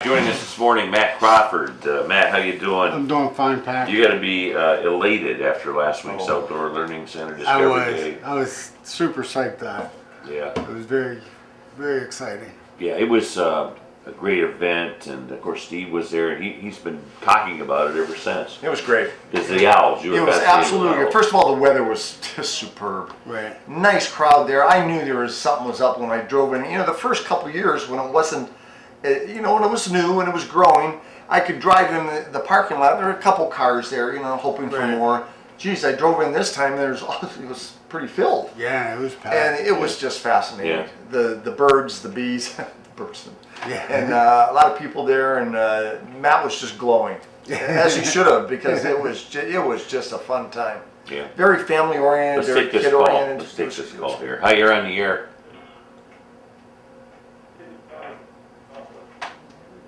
Joining us this morning, Matt Crawford. Matt, how you doing? I'm doing fine, Pat. You got to be elated after last week's Outdoor Learning Center Discovery Day. I was super psyched that. Yeah. It was very, very exciting. Yeah, it was a great event, and of course Steve was there, and he's been talking about it ever since. It was great. Because the owls, It was absolutely good. First of all, the weather was just superb. Right. Nice crowd there. I knew there was something was up when I drove in. You know, the first couple of years when it wasn't, you know, when it was new and it was growing, I could drive in the parking lot. There were a couple cars there, you know, hoping for more. Geez, I drove in this time. It was pretty filled. Yeah, it was packed. And it was just fascinating. Yeah. The birds, the bees, the birds. Yeah. And a lot of people there, and Matt was just glowing, as he should have, because it was just a fun time. Yeah. Very family oriented, very kid oriented. Let's take this call here. Hi, you're on the air.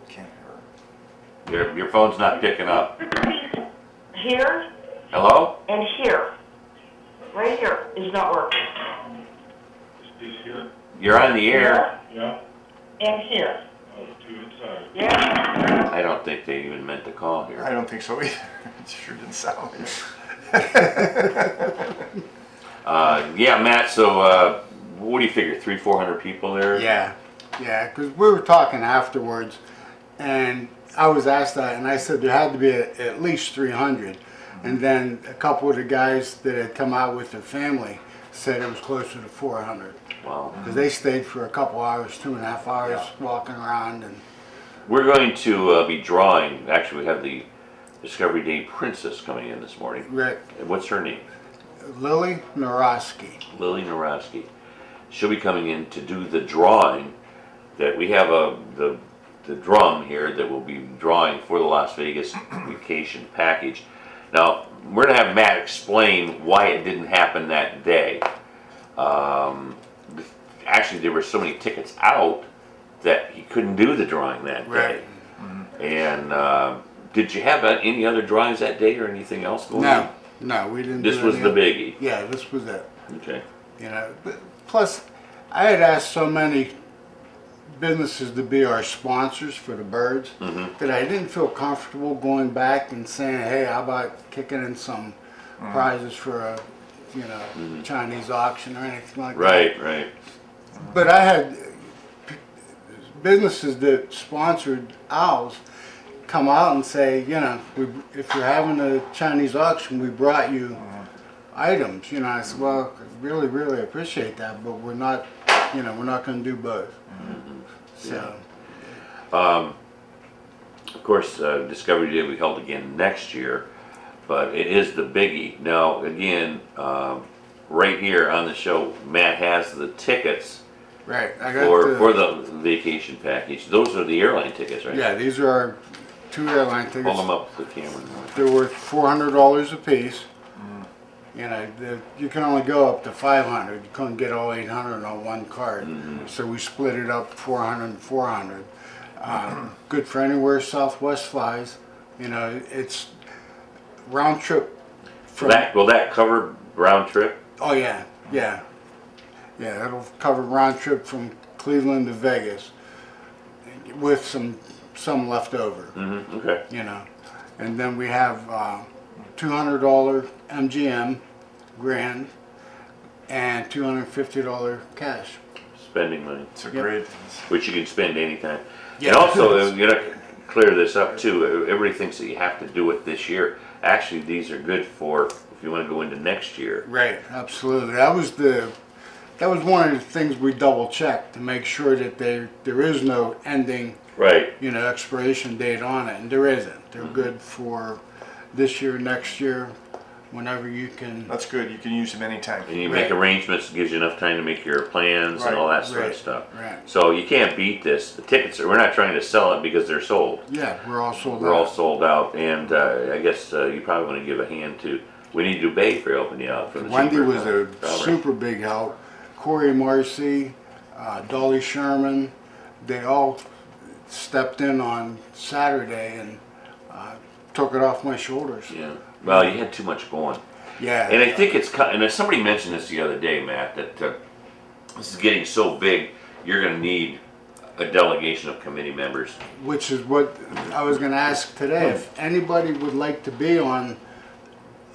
Can't hear her. Your phone's not picking up. Here Hello? and here. Right here is not working. You're on the air. Yeah. And here. Oh, two inside. Yeah. I don't think they even meant to call here. I don't think so either. It sure didn't sound like it. Yeah, Matt, so what do you figure, 300-400 people there? Yeah, because we were talking afterwards, and I was asked that, and I said there had to be at least 300. And then a couple of the guys that had come out with their family said it was closer to 400. Wow. Because they stayed for a couple hours, 2.5 hours, walking around. And We're going to be drawing, actually we have the Discovery Day Princess coming in this morning. Right. And what's her name? Lily Naroski. Lily Naroski. She'll be coming in to do the drawing that we have the drum here that will be drawing for the Las Vegas vacation package. Now, we're going to have Matt explain why it didn't happen that day. Actually, there were so many tickets out that he couldn't do the drawing that day. Right. And did you have any other drawings that day or anything else going on? No, we didn't. This was the biggie. Yeah, this was it. Okay. You know, but plus, I had asked so many businesses to be our sponsors for the birds that I didn't feel comfortable going back and saying, hey, how about kicking in some prizes for a, you know, Chinese auction or anything like that. Right. But I had businesses that sponsored owls come out and say, you know, if you're having a Chinese auction, we brought you items. You know, I said, well, I really, really appreciate that, but we're not, you know, we're not going to do both. So. Of course, Discovery Day will be held again next year, but it is the biggie. Now, again, right here on the show, Matt has the tickets Right, I got for the vacation package. Those are the airline tickets, right? Yeah, these are our 2 airline tickets. Hold them up to the camera. They're worth $400 a piece. You know, you can only go up to 500. You couldn't get all 800 on one card. So we split it up 400 and 400. Good for anywhere Southwest flies. You know, it's round trip. Will that cover round trip? Oh yeah. It'll cover round trip from Cleveland to Vegas with some left over. Okay. You know, and then we have $200 MGM grand and $250 cash. Spending money. It's a great. Which you can spend anytime. Yeah. And also, you know, clear this up too. Everybody thinks that you have to do it this year. Actually, these are good for if you want to go into next year. Right, absolutely. That was one of the things we double checked to make sure that there is no ending, Right. you know, expiration date on it, and there isn't. They're good for this year, next year, whenever you can. That's good. You can use them anytime. And you make arrangements, it gives you enough time to make your plans and all that sort of stuff. Right. So you can't beat this. The tickets, we're not trying to sell it because they're sold. Yeah, we're all sold out. We're all sold out, and I guess you probably want to give a hand to, we need to do Bay for helping you out. For the Wendy cheaper was a probably. super big help. Corey Marcy, Dolly Sherman, they all stepped in on Saturday and took it off my shoulders. Yeah. Well, you had too much going. Yeah. And I think and somebody mentioned this the other day, Matt, that this is getting so big, you're going to need a delegation of committee members. which is what I was gonna ask today. If anybody would like to be on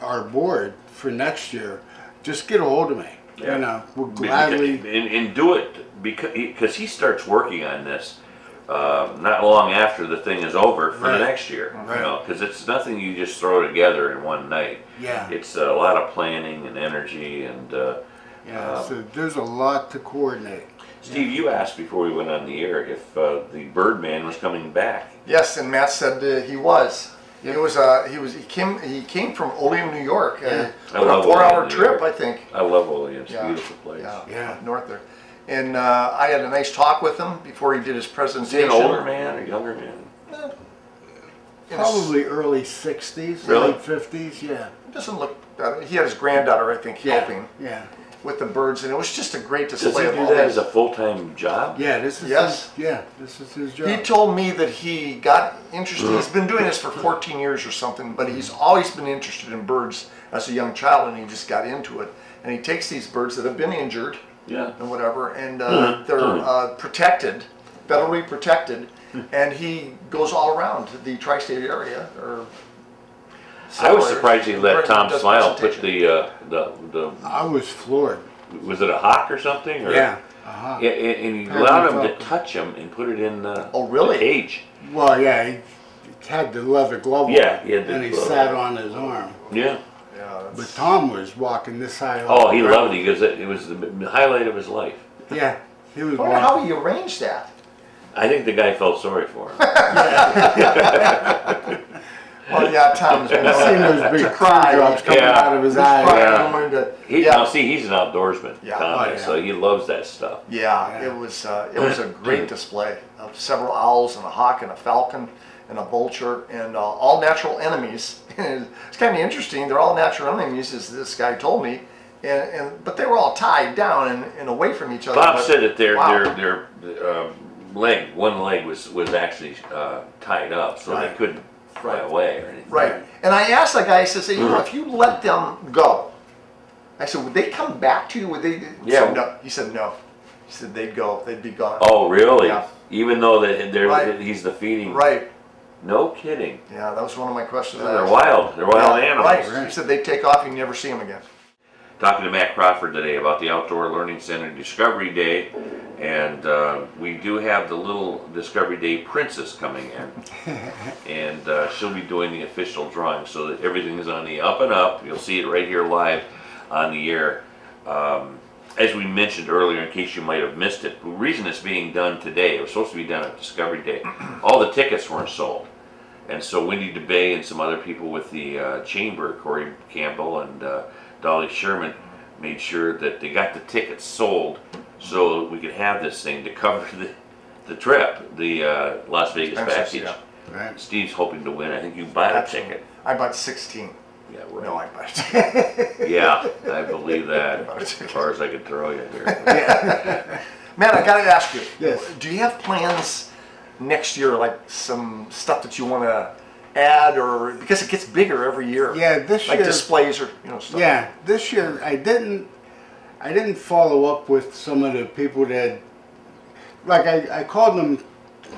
our board for next year, just get a hold of me. Yeah. You know, we'll gladly, And do it because he starts working on this not long after the thing is over for the Right. next year. Right. You know, because it's nothing you just throw together in one night. yeah, It's a lot of planning and energy. And yeah, so there's a lot to coordinate. Steve, you asked before we went on the air if the Birdman was coming back. Yes, and Matt said he was. Yep. It was he came from Olean, New York. Yeah. I On a love 4-hour Olean, New trip, York. I think. I love Olean. It's a Yeah. beautiful place. Yeah. Up north there. And I had a nice talk with him before he did his Is he presentation. an older man or younger man? Probably early 60s, Really? late 50s, yeah. Doesn't look. He had his granddaughter, I think, helping Yeah, with the birds, and it was just a great Does he display of do all that these. as a full-time job? yeah, this is Yes. this is his job. He told me that he got interested. He's been doing this for 14 years or something, but he's always been interested in birds as a young child, and he just got into it. And he takes these birds that have been injured Yeah. and whatever, and they're protected, federally protected, and he goes all around the tri-state area. Or I was surprised he let Tom does Smile put presentation. the I was floored. was it a hawk or something? Or, Yeah. Yeah, and he Apparently allowed him to felt- touch him and put it in the, Oh, really? the cage. Well, yeah, he had the leather glove Yeah, on, he had the and he glove sat on. on his arm. Yeah. Yeah, But that's- Tom was walking this high. Oh, he loved it because it was the highlight of his life. Yeah, he was I wonder how walking. he arranged that. I think the guy felt sorry for him. Well, yeah, Tom's been I've seen those big cry. drops coming Yeah. out of his He's eyes. probably Yeah. going to- Now, yeah, see, he's an outdoorsman, Yeah. Tom Oh, is, yeah. so he loves that stuff. yeah, Yeah. it was a great display of several owls and a hawk and a falcon and a vulture and all natural enemies. It's kind of interesting. They're all natural enemies, as this guy told me, but they were all tied down and away from each other. Bob But- said that wow. their one leg was actually tied up, so they Right. couldn't fly away or anything. Right. And I asked that guy, I said, you know, if you let them go, I said, would they come back to you? Would they? Yeah. So, no. He said, no. He said, they'd go. They'd be gone. Oh, really? Yeah. Even though they're Right. he's the feeding. Right. No kidding. Yeah, that was one of my questions. I They're asked. wild. They're wild Yeah, animals. Right. He said they'd take off, you never see them again. Talking to Matt Crawford today about the Outdoor Learning Center Discovery Day, and we do have the little Discovery Day princess coming in, and she'll be doing the official drawing, so that everything is on the up and up. You'll see it right here live on the air. As we mentioned earlier, in case you might have missed it, the reason it's being done today, it was supposed to be done at Discovery Day, all the tickets weren't sold. And so Wendy DeBay and some other people with the chamber, Corey Campbell and Dolly Sherman, made sure that they got the tickets sold so we could have this thing to cover the trip, the Las Vegas Princess, package. yeah. Right. Steve's hoping to win. I think you bought a Absolutely. ticket. I bought 16. Yeah, right. No, I bought it. Yeah, I believe that. As far as I can throw you here. Man, I got to ask you. Yes. Do you have plans next year, like some stuff that you want to add, or because it gets bigger every year? Yeah, this like year. displays or stuff. Yeah, this year I didn't follow up with some of the people that, like I called them.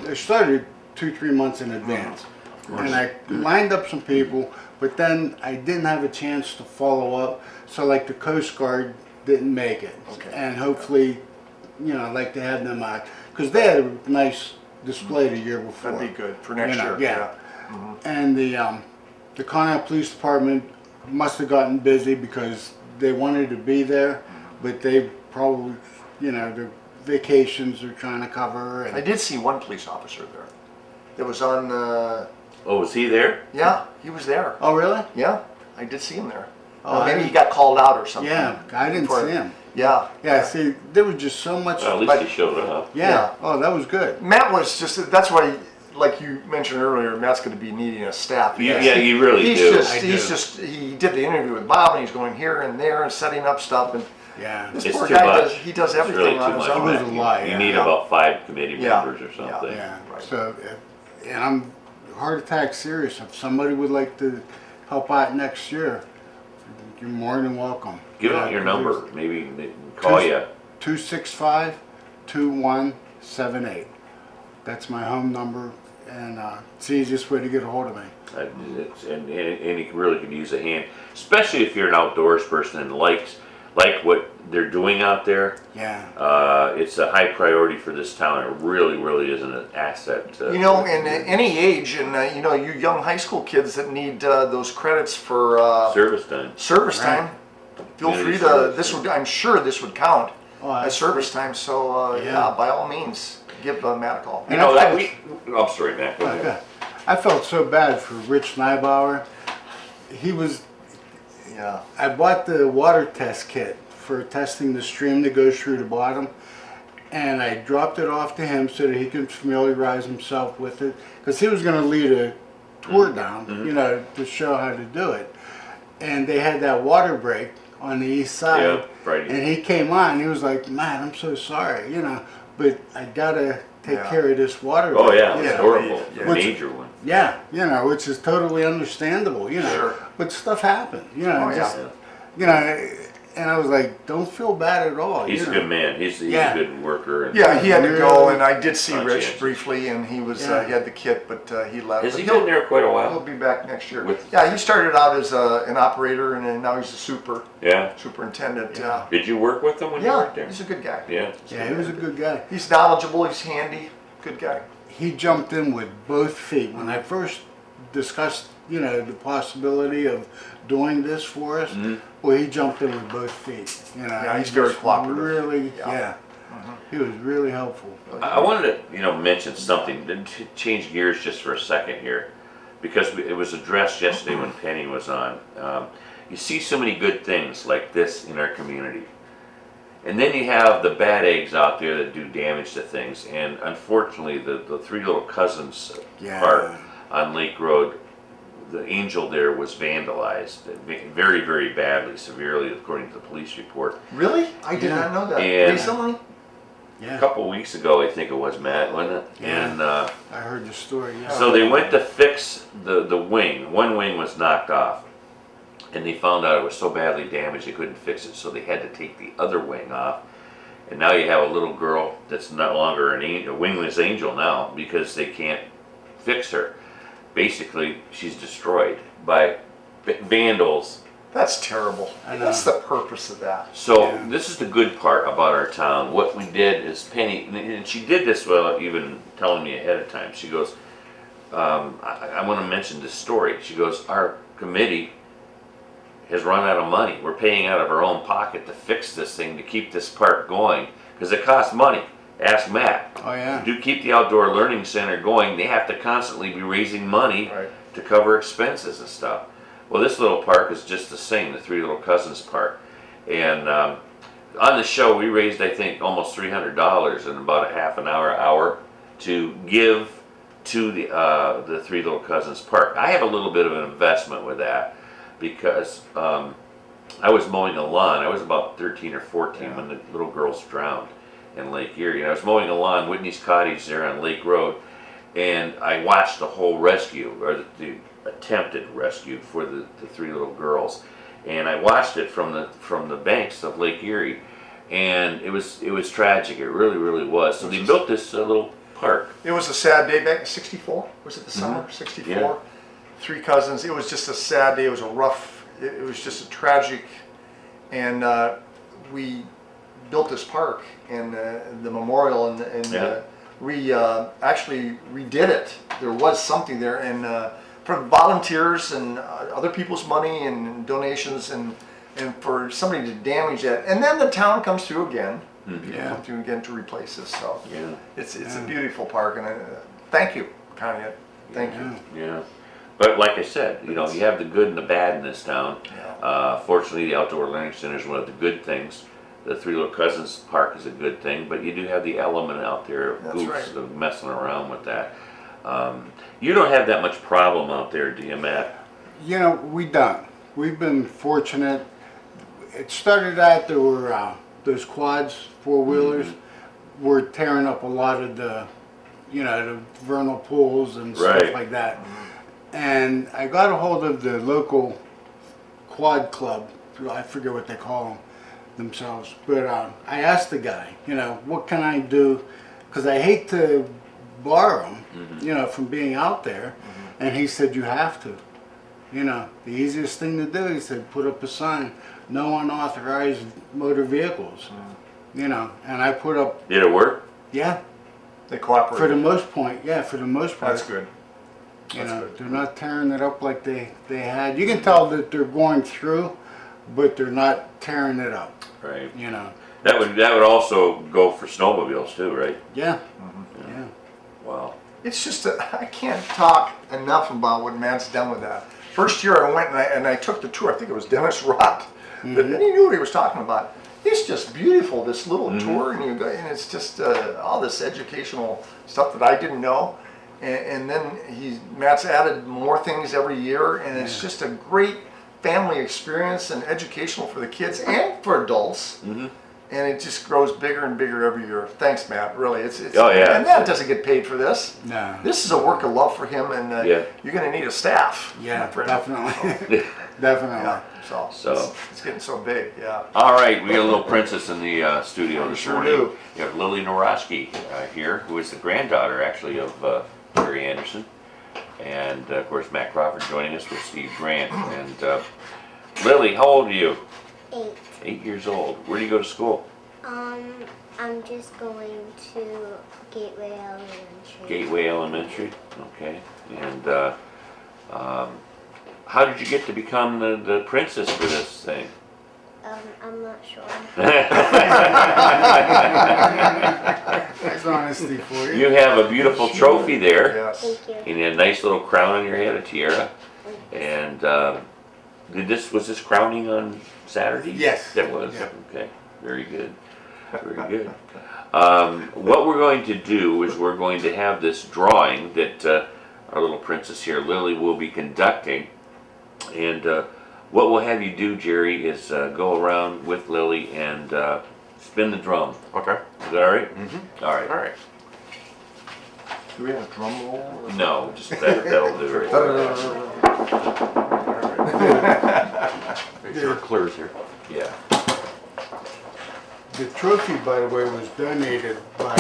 I started 2-3 months in advance, and I lined up some people, but then I didn't have a chance to follow up. So like the Coast Guard didn't make it, Okay. and hopefully, I'd like to have them out because they had a nice display the year before. That'd be good for next year. Yeah. And the Conneaut Police Department must have gotten busy because they wanted to be there, but they probably, their vacations are trying to cover. I And, did see one police officer there. That was on. Oh, was he there? Yeah, he was there. oh, really? Yeah, I did see him there. Oh, I maybe he didn't- got called out or something. Yeah, I didn't Before- see him. Yeah. Yeah, see, there was just so much. Well, at least he showed up. yeah. Yeah. Oh, that was good. Matt was just. That's why, like you mentioned earlier, Matt's going to be needing a staff. Yeah, you really he's do. Just, I he's do. just. He did the interview with Bob, and he's going here and there and setting up stuff. And Yeah. this It's poor too guy much. does. He does It's everything really on too his much. own. It was a Matt. lot, You yeah. need Yeah. about 5 committee Yeah. members or something. Yeah. Right. So, and I'm heart attack serious. If somebody would like to help out next year, you're more than welcome. Give out your number. Maybe they can call you. 265-2178. That's my home number, and it's the easiest way to get a hold of me. And you really could use a hand, especially if you're an outdoors person and like what they're doing out there. Yeah. It's a high priority for this town. It really, really is an asset. You know, in any age, and you know, you young high school kids that need those credits for service time. Service Right. time. Feel Community free to. service, This yeah. would. I'm sure this would count Oh, as service time. So Yeah. yeah, by all means, give Matt a call. You know, I'm sorry, Matt. Go ahead. Okay. I felt so bad for Rich Neibauer. He was. Yeah. I bought the water test kit for testing the stream that goes through the bottom, and I dropped it off to him so that he could familiarize himself with it, because he was going to lead a tour down, you know, to show how to do it. And they had that water break on the east side, Yeah, Friday. and he came on. He was like, "Man, I'm so sorry, you know, but I gotta take Yeah. care of this water." Oh break." yeah, it's Yeah. horrible. It's a Which- major one. Yeah, you know, which is totally understandable, you know. Sure. But stuff happened, you know. Oh, yeah. just, you know, and I was like, don't feel bad at all. He's you a know. good man. He's Yeah. a good worker. And Yeah, he had to go, Really? and I did see Rich Conscientious. briefly, and he was Yeah. he had the kit, but he left. Has But he been there quite a He'll while? be back next year. With- Yeah, he started out as an operator, and then now he's a Yeah. superintendent. Yeah. Did you work with him when you Yeah, worked there? he's a good guy. Yeah. Yeah, he was a good guy. He's knowledgeable. He's handy. Good guy. He jumped in with both feet. When I first discussed, you know, the possibility of doing this for us, well, he jumped in with both feet. You know, Yeah, he he's very just cooperative. Really, Yeah. yeah. He was really helpful. I wanted to, mention something, to change gears just for a second here, because it was addressed yesterday when Penny was on. You see so many good things like this in our community. And then you have the bad eggs out there that do damage to things. And unfortunately, the Three Little Cousins Yeah. park on Lake Road, the Angel there was vandalized very, very badly, severely, according to the police report. Really? I did Yeah. not know that. And- Recently? A Yeah, couple weeks ago, I think it was, Matt, wasn't it? Yeah. And I heard the story. Yeah. so they went to fix the wing. One wing was knocked off, and they found out it was so badly damaged they couldn't fix it, so they had to take the other wing off. And now you have a little girl that's no longer a wingless angel now because they can't fix her. Basically, she's destroyed by vandals. That's terrible. I know. What's the purpose of that? So Yeah. this is the good part about our town. What we did is Penny, and she did this without even telling me ahead of time. She goes, I want to mention this story. She goes, our committee has run out of money. We're paying out of our own pocket to fix this thing, to keep this park going, because it costs money. Ask Matt. Oh yeah. To keep the outdoor learning center going, they have to constantly be raising money Right. to cover expenses and stuff. Well, this little park is just the same, the Three Little Cousins Park. And on the show, we raised, I think, almost $300 in about a half an hour to give to the Three Little Cousins Park. I have a little bit of an investment with that because I was mowing a lawn. I was about 13 or 14 when the little girls drowned in Lake Erie. And I was mowing a lawn, Whitney's Cottage there on Lake Road, and I watched the whole rescue, or the attempted rescue for the three little girls. And I watched it from the banks of Lake Erie, and it was tragic. It really, really was. So they built this little park. It was a sad day back in '64. Was it the summer? '64. Yeah. Three cousins. It was just a sad day. It was a rough. It was just a tragic. And we built this park and the memorial and Yeah. we actually redid it. There was something there, and from volunteers and other people's money and donations, and for somebody to damage that, and then the town comes through again. People Yeah. come through again to replace this. So Yeah. it's a Yeah. beautiful park, and thank you, Connie. Thank you. Yeah. But like I said, you have the good and the bad in this town. Yeah. Fortunately, the Outdoor Learning Center is one of the good things. The Three Little Cousins Park is a good thing, but you do have the element out there of That's goofs right. of messing around with that. You don't have that much problem out there, do you, Matt? You know, we don't. We've been fortunate. It started out, there were those quads, four-wheelers, were tearing up a lot of the, the vernal pools and stuff Right. like that. And I got a hold of the local quad club. I forget what they call themselves. But I asked the guy, what can I do? Because I hate to bar them, you know, from being out there. And he said, you have to. You know, the easiest thing to do, he said, put up a sign, no unauthorized motor vehicles. You know, and I put up, Did it work? yeah, They cooperate. for the most part, yeah, for the most part. That's good. You That's know, good. they're not tearing it up like they had. You can tell that they're going through, but they're not tearing it up, Right. you know. That would also go for snowmobiles too, right? Yeah, yeah. Wow. It's just, I can't talk enough about what Matt's done with that. First year I went and I took the tour, I think it was Dennis Rott, and he knew what he was talking about. It's just beautiful, this little tour, and and it's just all this educational stuff that I didn't know. And then Matt's added more things every year, and it's just a great family experience and educational for the kids and for adults. And it just grows bigger and bigger every year. Thanks, Matt. Really, it's Oh, yeah. And Matt doesn't get paid for this. No. This is a work of love for him, and Yeah. you're going to need a staff. Yeah, for him. definitely. Definitely. Yeah. So, So- it's getting so big. Yeah. All right, we got a little princess in the studio this Sure morning. do. You have Lily Norosky here, who is the granddaughter, actually, of Jerry Anderson. And, of course, Matt Crawford joining us with Steve Grant. And, Lily, how old are you? 8. 8 years old. Where do you go to school? I'm just going to Gateway Elementary. Gateway Elementary. Okay. And how did you get to become the princess for this thing? I'm not sure. That's honesty for you. You have a beautiful trophy there. Yes. Thank you. And a nice little crown on your head, a tiara. And was this crowning on Saturday? Yes. It was. Yeah. Okay. Very good. Very good. What we're going to do is we're going to have this drawing that our little princess here, Lily, will be conducting. And what we'll have you do, Jerry, is go around with Lily and spin the drum. Okay. Is that all right? Mm-hmm. All right. All right. Do we have a drum roll? Or No, just that'll do it. Make sure it clears here. Yeah. The trophy, by the way, was donated by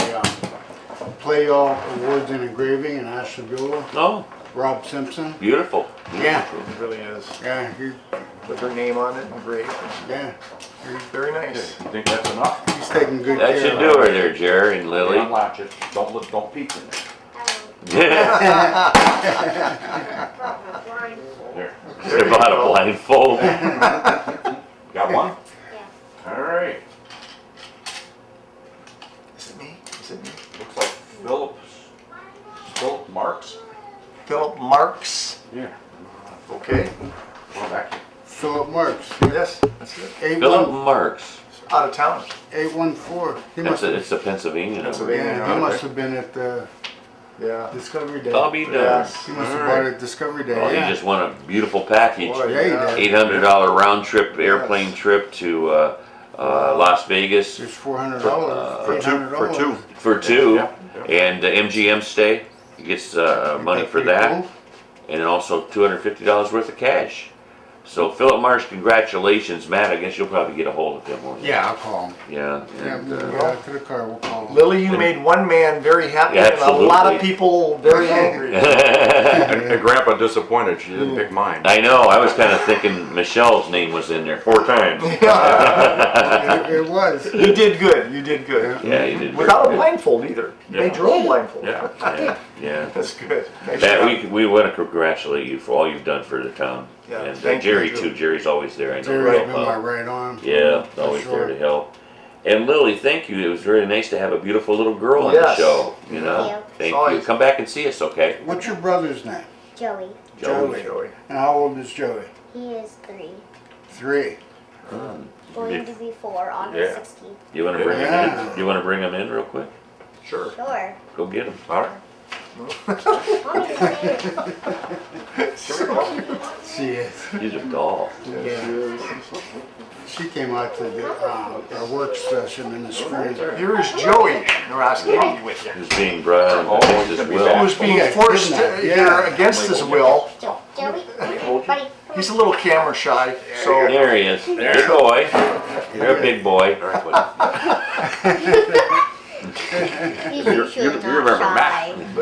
Play All Awards and Engraving in Ashtabula, Oh, Rob Simpson. beautiful. Yeah. It really is. Yeah, With her name on it and great. yeah. Very nice. You think that's enough? He's taking good That care should of do her there, Jerry and Lily. Unlatch it. Don't peek in there. There. They're about a blindfold. Got one? Yeah. All right. Is it me? Is it me? Looks like Philip Marks. Philip Marks. Yeah. Okay. Well, back here. Philip Marks. Yes, that's it. Philip Marks. Out of town. 814. He must have, It's a Pennsylvania number. Pennsylvania. yeah, he must have been at the Yeah. Discovery Day. I'll be done. Yes. He must have All bought right. it at Discovery Day. Oh, you yeah. just won a beautiful package. Boy, Yeah, he did. $800 round trip, airplane trip to Las Vegas It's $400. For two. for two. Yeah, yeah. And MGM stay. He gets money for that. And then also $250 worth of cash. So Philip Marsh, congratulations. Matt, I guess you'll probably get a hold of him, won't you? Yeah, I'll call him. Yeah. Yeah, And, we'll get out to the car, we'll call him. Lily, you made one man very happy Yeah, and a lot of absolutely. people very angry. And Grandpa disappointed she didn't pick mine. I know, I was kind of thinking Michelle's name was in there 4 times. It was. You did good. You did good. Yeah, you did. Without a very good. blindfold either. You made your own blindfold. Yeah. Yeah, yeah. That's good. Nice Matt, job. we want to congratulate you for all you've done for the town. Yeah, And thank you. Jerry too. Jerry's always there. I know. to Jerry's help been my out. right arm. Yeah, For always sure. there to help. And Lily, thank you. It was very nice to have a beautiful little girl on the Yes. show. You know, Thank you. thank you. Always. Come back and see us, okay? What's your brother's name? Joey. Joey. Joey. And how old is Joey? He is 3. 3. Going to be 4 on the Yeah. 16th. You want to bring him Yeah. in? You want to bring him in real quick? Sure. Sure. Go get him. All right. Mommy just made it. She is. He's a doll. Yeah. She came out to the, our work session in the spring. Here is Joey Narowski. Who's being brought out Oh, against he's his gonna be will. back. Who's being Yeah, forced kidnapped. here Yeah. against his will. Joey, buddy. He's a little camera shy, so There he is. Good boy. You're a big boy. He's You- usually you not remember shy. He's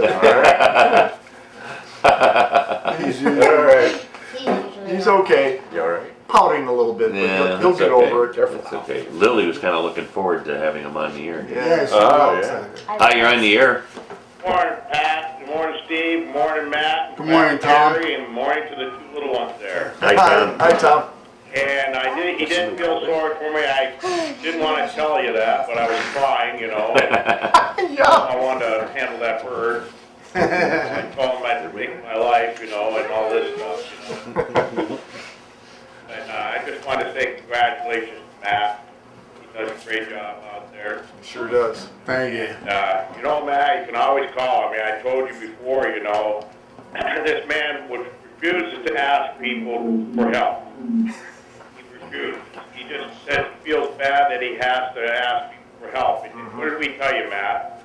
All right. He's usually He's not. okay. You all right? Pouting a little bit, but Yeah, he'll that's get okay. over it. That's okay. Lily was kind of looking forward to having him on the air. Yes. Oh, yeah. Hi, you're on the air. Morning, Pat. Good morning, Steve. Good morning, Matt. Good morning, Tom. Jerry, and morning to the two little ones there. Hi, Tom. Hi, Tom. And he didn't feel sorry for me. I didn't want to tell you that, but I was crying, you know. And Yeah. I wanted to handle that bird. I told him I'd make my life, you know, and all this stuff, you know. And I just wanted to say congratulations to Matt. He does a great job out there. Sure does. Thank you. You know, Matt, you can always call me. I told you before, you know, this man refuses to ask people for help. He refuses. He just says he feels bad that he has to ask people for help. And what did we tell you, Matt?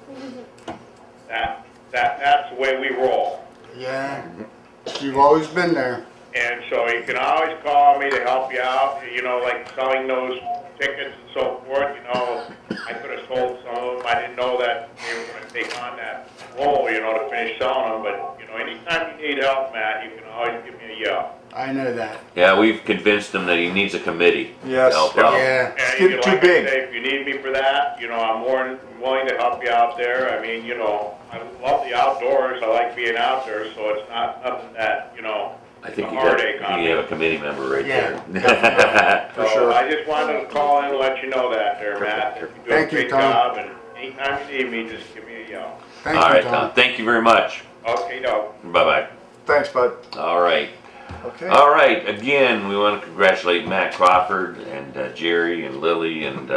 That's the way we roll. Yeah. You've always been there. And so you can always call me to help you out, you know, like selling those tickets and so forth, you know. I could have sold some of them. I didn't know that they were going to take on that role, you know, to finish selling them. But, you know, anytime you need help, Matt, you can always give me a yell. I know that. Yeah, we've convinced him that he needs a committee Yes. to help out. Yeah. And getting you know, too like big. I say, if you need me for that, you know, I'm more than willing to help you out there. I mean, you know, I love the outdoors. I like being out there, so it's not nothing that, you know, I think a you got, heartache on you me. have a committee member right Yeah. there. For So sure. I just wanted to call in and let you know that there, Matt. You're doing Thank a you, great Tom. job, and anytime you need me, just give me a yell. Thank All you, right, Tom. Tom. Thank you very much. Okay, no. Bye-bye. Thanks, bud. All right. Okay. All right. Again, we want to congratulate Matt Crawford and Jerry and Lily and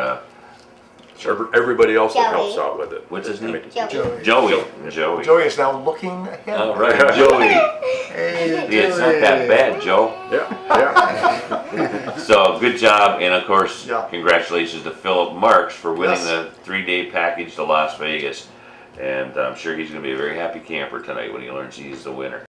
Everybody else that Joey. helps out with it. what's his name? Joey. Joey. Joey is now looking ahead. All right, Joey. Hey, Yeah, it's not that bad, Joe. Yeah, yeah. So good job, and of course, Yeah. congratulations to Philip Marks for winning Yes. the 3-day package to Las Vegas. And I'm sure he's going to be a very happy camper tonight when he learns he's the winner.